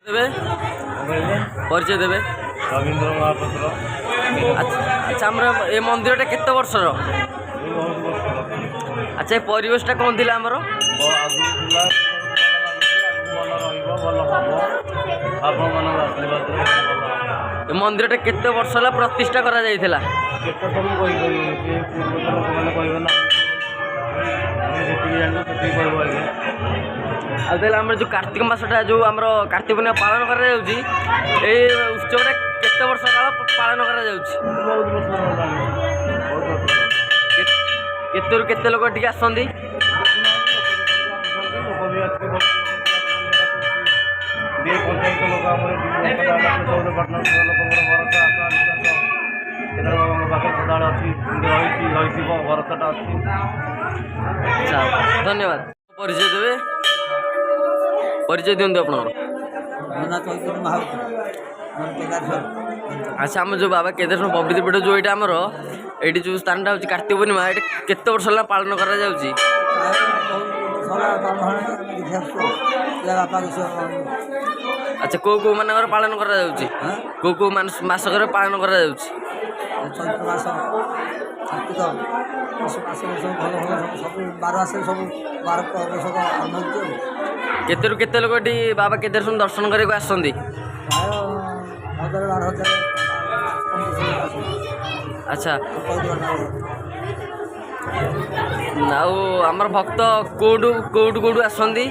देवे परिचय देवे रवींद्र महापात्र अच्छा आमर ए मंदिर केत वर्षर अच्छा परिवेशटा कौन थी आमर मंदिर केत वर्ष है प्रतिष्ठा करा जाइथिला आम जो कार्तिक मासटा जो आम कार्तिक पूर्णिमा पालन कर उत्सवटा केत वर्ष काल पालन कर केते लोक टी आसती धन्यवाद परिचय देवे परिचय दिंतु आप अच्छा आम जो बाबा केदारेश्वर पवित्र पीठ जो यहाँ आमर ये जो स्थानटा हूँ कार्तिक पूर्णिमा ये केत वर्ष है पालन कर अच्छा कौ कौ मान पालन कर कौ कौ मासक पालन कर केते केते लोक बाबा केदारेश्वर दर्शन करके आसती अच्छा आमर भक्त कौटू कौटू कौटू आसती